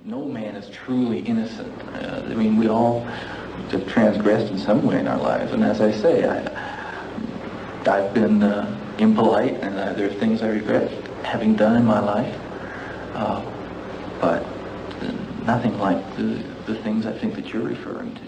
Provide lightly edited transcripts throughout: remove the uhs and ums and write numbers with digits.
No man is truly innocent. I mean, we all have transgressed in some way in our lives, and as I say, I've been impolite, and there are things I regret having done in my life, but nothing like the things I think that you're referring to.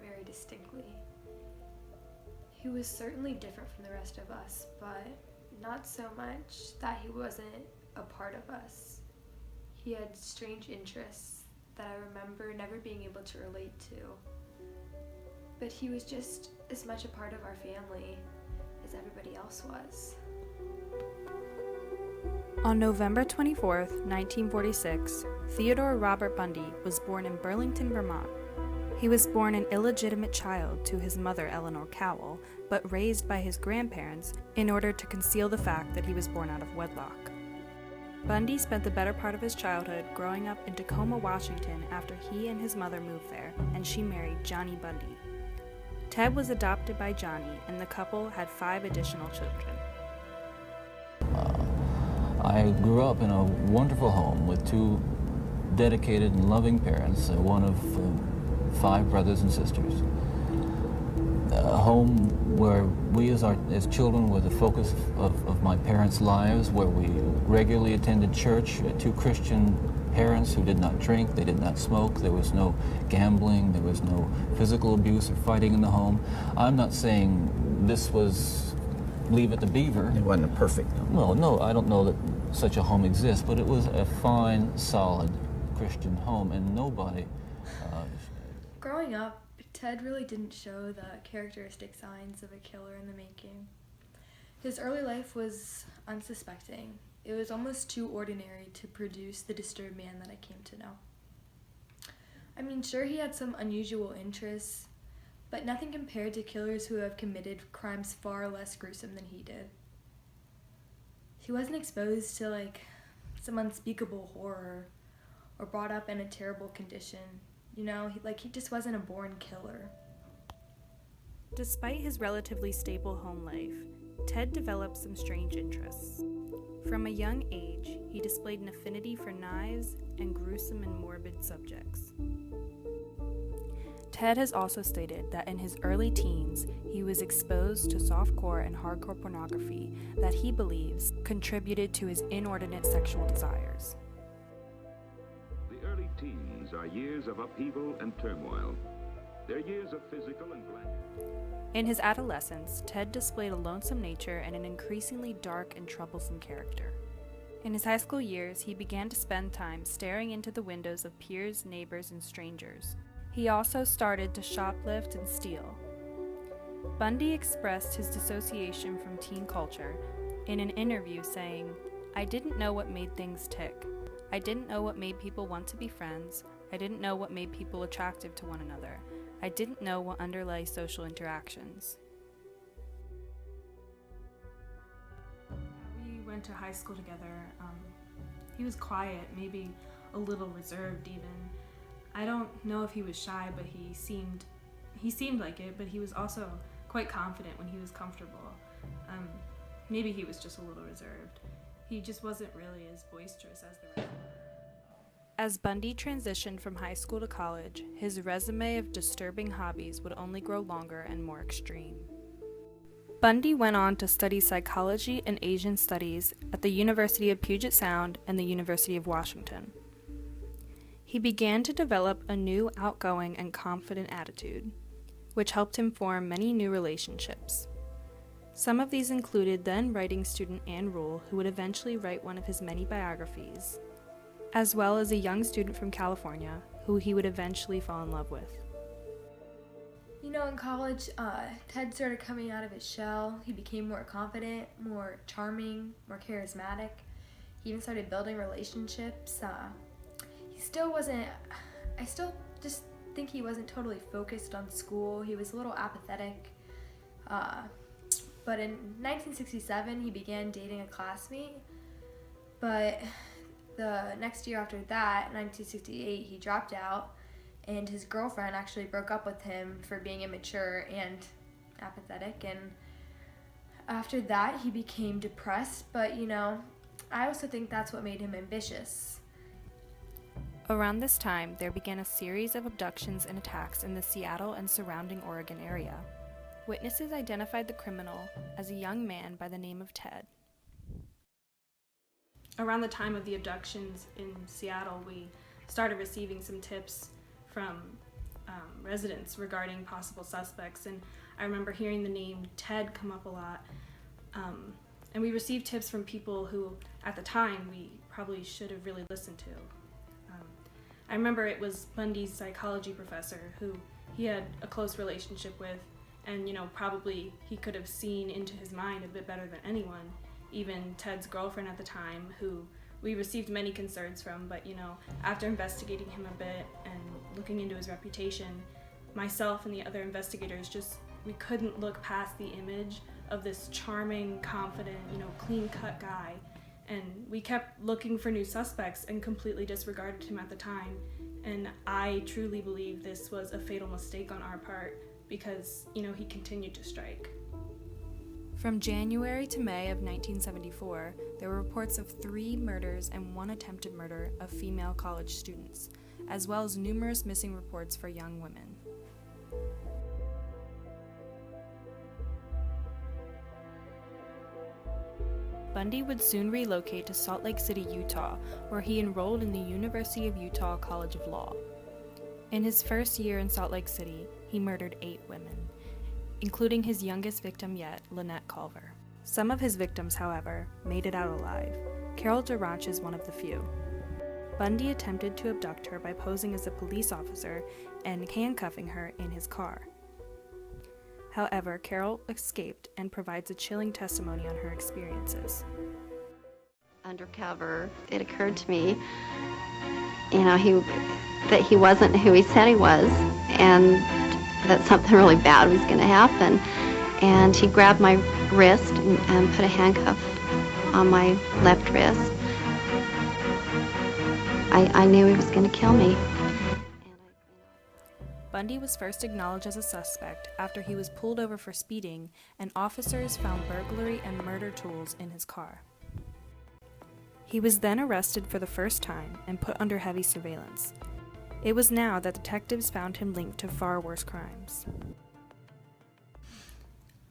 Very distinctly. He was certainly different from the rest of us, but not so much that he wasn't a part of us. He had strange interests that I remember never being able to relate to. But he was just as much a part of our family as everybody else was. On November 24th, 1946, Theodore Robert Bundy was born in Burlington, Vermont. He was born an illegitimate child to his mother, Eleanor Cowell, but raised by his grandparents in order to conceal the fact that he was born out of wedlock. Bundy spent the better part of his childhood growing up in Tacoma, Washington after he and his mother moved there, and she married Johnny Bundy. Ted was adopted by Johnny, and the couple had 5 additional children. I grew up in a wonderful home with 2 dedicated and loving parents, one of 5 brothers and sisters. A home where we as children were the focus of my parents' lives, where we regularly attended church, 2 Christian parents who did not drink, they did not smoke, there was no gambling, there was no physical abuse or fighting in the home. I'm not saying this was Leave It to Beaver. It wasn't perfect. No, I don't know that such a home exists, but it was a fine, solid Christian home, and nobody... Growing up, Ted really didn't show the characteristic signs of a killer in the making. His early life was unsuspecting. It was almost too ordinary to produce the disturbed man that I came to know. I mean, sure, he had some unusual interests, but nothing compared to killers who have committed crimes far less gruesome than he did. He wasn't exposed to, some unspeakable horror or brought up in a terrible condition. You know, he just wasn't a born killer. Despite his relatively stable home life, Ted developed some strange interests. From a young age, he displayed an affinity for knives and gruesome and morbid subjects. Ted has also stated that in his early teens, he was exposed to softcore and hardcore pornography that he believes contributed to his inordinate sexual desires. The early teens are years of upheaval and turmoil. They're years of physical and blank. In his adolescence, Ted displayed a lonesome nature and an increasingly dark and troublesome character. In his high school years, he began to spend time staring into the windows of peers, neighbors, and strangers. He also started to shoplift and steal. Bundy expressed his dissociation from teen culture in an interview saying, "I didn't know what made things tick. I didn't know what made people want to be friends. I didn't know what made people attractive to one another. I didn't know what underlay social interactions." We went to high school together. He was quiet, maybe a little reserved even. I don't know if he was shy, but he seemed like it, but he was also quite confident when he was comfortable. Maybe he was just a little reserved. He just wasn't really as boisterous as the rest. As Bundy transitioned from high school to college, his resume of disturbing hobbies would only grow longer and more extreme. Bundy went on to study psychology and Asian studies at the University of Puget Sound and the University of Washington. He began to develop a new outgoing and confident attitude, which helped him form many new relationships. Some of these included then writing student Ann Rule, who would eventually write one of his many biographies, as well as a young student from California, who he would eventually fall in love with. You know, in college, Ted started coming out of his shell. He became more confident, more charming, more charismatic. He even started building relationships. He still wasn't, I still just think he wasn't totally focused on school. He was a little apathetic. But in 1967, he began dating a classmate. But the next year after that, 1968, he dropped out, and his girlfriend actually broke up with him for being immature and apathetic. And after that, he became depressed. But, I also think that's what made him ambitious. Around this time, there began a series of abductions and attacks in the Seattle and surrounding Oregon area. Witnesses identified the criminal as a young man by the name of Ted. Around the time of the abductions in Seattle, we started receiving some tips from residents regarding possible suspects, and I remember hearing the name Ted come up a lot. And we received tips from people who, at the time, we probably should have really listened to. I remember it was Bundy's psychology professor who he had a close relationship with, and probably he could have seen into his mind a bit better than anyone, even Ted's girlfriend at the time, who we received many concerns from. But after investigating him a bit and looking into his reputation, myself and the other investigators we couldn't look past the image of this charming, confident, clean-cut guy. And we kept looking for new suspects and completely disregarded him at the time. And I truly believe this was a fatal mistake on our part because, he continued to strike. From January to May of 1974, there were reports of 3 murders and 1 attempted murder of female college students, as well as numerous missing reports for young women. Bundy would soon relocate to Salt Lake City, Utah, where he enrolled in the University of Utah College of Law. In his first year in Salt Lake City, he murdered 8 women, including his youngest victim yet, Lynette Culver. Some of his victims, however, made it out alive. Carol DeRanch is one of the few. Bundy attempted to abduct her by posing as a police officer and handcuffing her in his car. However, Carol escaped and provides a chilling testimony on her experiences. Undercover, it occurred to me, that he wasn't who he said he was, and that something really bad was going to happen. And he grabbed my wrist and put a handcuff on my left wrist. I knew he was going to kill me. Bundy was first acknowledged as a suspect after he was pulled over for speeding and officers found burglary and murder tools in his car. He was then arrested for the first time and put under heavy surveillance. It was now that detectives found him linked to far worse crimes.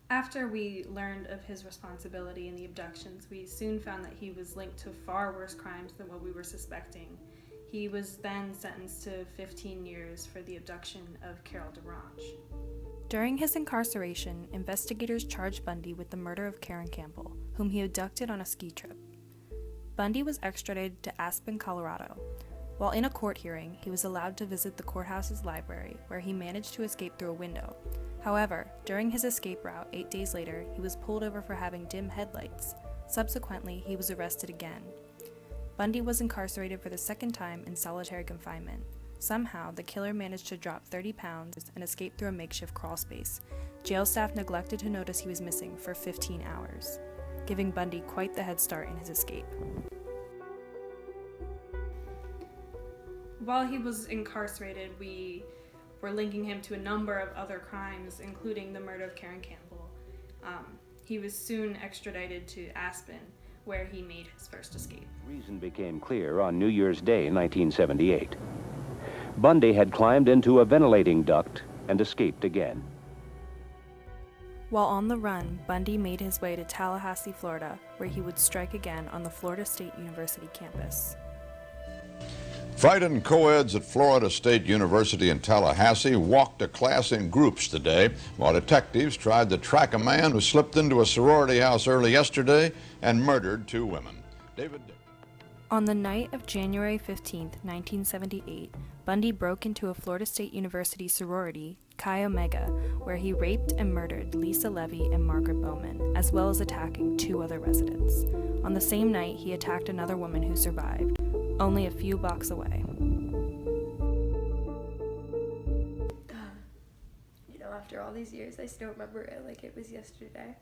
After we learned of his responsibility in the abductions, we soon found that he was linked to far worse crimes than what we were suspecting. He was then sentenced to 15 years for the abduction of Carol DeRanch. During his incarceration, investigators charged Bundy with the murder of Karen Campbell, whom he abducted on a ski trip. Bundy was extradited to Aspen, Colorado. While in a court hearing, he was allowed to visit the courthouse's library, where he managed to escape through a window. However, during his escape route 8 days later, he was pulled over for having dim headlights. Subsequently, he was arrested again. Bundy was incarcerated for the second time in solitary confinement. Somehow, the killer managed to drop 30 pounds and escape through a makeshift crawl space. Jail staff neglected to notice he was missing for 15 hours, giving Bundy quite the head start in his escape. While he was incarcerated, we were linking him to a number of other crimes, including the murder of Karen Campbell. He was soon extradited to Aspen, where he made his first escape. Reason became clear on New Year's Day, 1978. Bundy had climbed into a ventilating duct and escaped again. While on the run, Bundy made his way to Tallahassee, Florida, where he would strike again on the Florida State University campus. Frightened co-eds at Florida State University in Tallahassee walked to class in groups today while detectives tried to track a man who slipped into a sorority house early yesterday and murdered 2 women. David. On the night of January 15, 1978, Bundy broke into a Florida State University sorority, Chi Omega, where he raped and murdered Lisa Levy and Margaret Bowman, as well as attacking 2 other residents. On the same night, he attacked another woman who survived, only a few blocks away. after all these years, I still remember it like it was yesterday.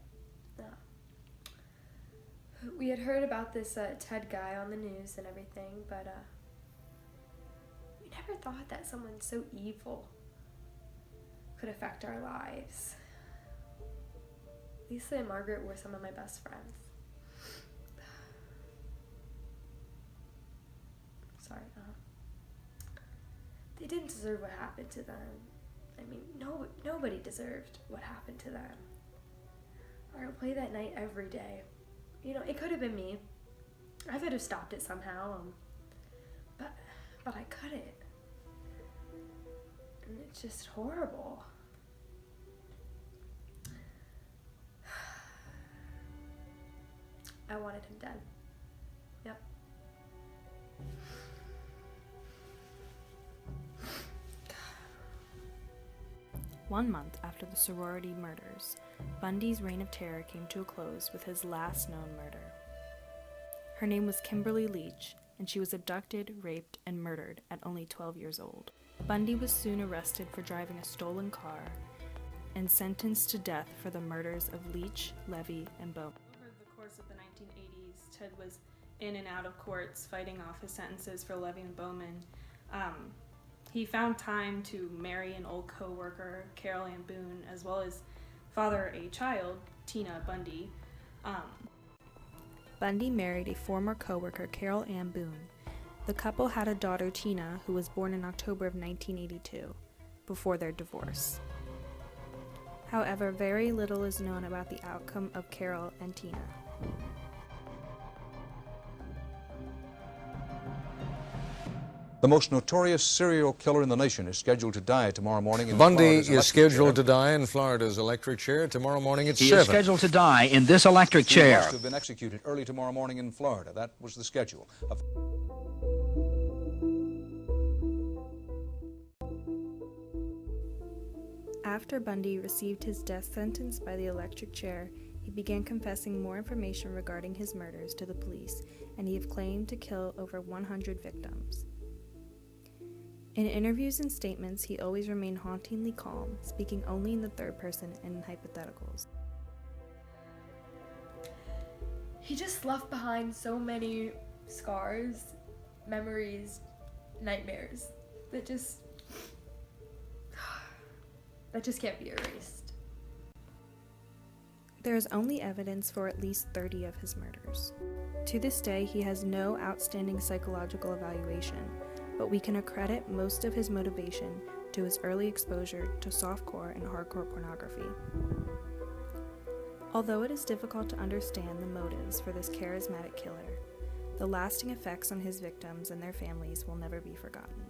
We had heard about this Ted guy on the news and everything, but we never thought that someone so evil could affect our lives. Lisa and Margaret were some of my best friends. Sorry. They didn't deserve what happened to them. I mean, nobody deserved what happened to them. I would play that night every day. You know, it could have been me. I could have stopped it somehow, but I couldn't. And it's just horrible. I wanted him dead. Yep. 1 month after the sorority murders, Bundy's reign of terror came to a close with his last known murder. Her name was Kimberly Leach, and she was abducted, raped, and murdered at only 12 years old. Bundy was soon arrested for driving a stolen car and sentenced to death for the murders of Leach, Levy, and Bowman. Over the course of the 1980s, Ted was in and out of courts fighting off his sentences for Levy and Bowman. He found time to marry an old co-worker, Carol Ann Boone, as well as father a child, Tina Bundy. Bundy married a former co-worker, Carol Ann Boone. The couple had a daughter, Tina, who was born in October of 1982, before their divorce. However, very little is known about the outcome of Carol and Tina. The most notorious serial killer in the nation is scheduled to die tomorrow morning in Bundy Florida's is electric scheduled chair. to die in Florida's electric chair tomorrow morning at 7. He is scheduled to die in this electric He chair. was to have been executed early tomorrow morning in Florida. That was the schedule. After Bundy received his death sentence by the electric chair, he began confessing more information regarding his murders to the police, and he had claimed to kill over 100 victims. In interviews and statements, he always remained hauntingly calm, speaking only in the third person and in hypotheticals. He just left behind so many scars, memories, nightmares that just can't be erased. There is only evidence for at least 30 of his murders. To this day, he has no outstanding psychological evaluation, but we can accredit most of his motivation to his early exposure to softcore and hardcore pornography. Although it is difficult to understand the motives for this charismatic killer, the lasting effects on his victims and their families will never be forgotten.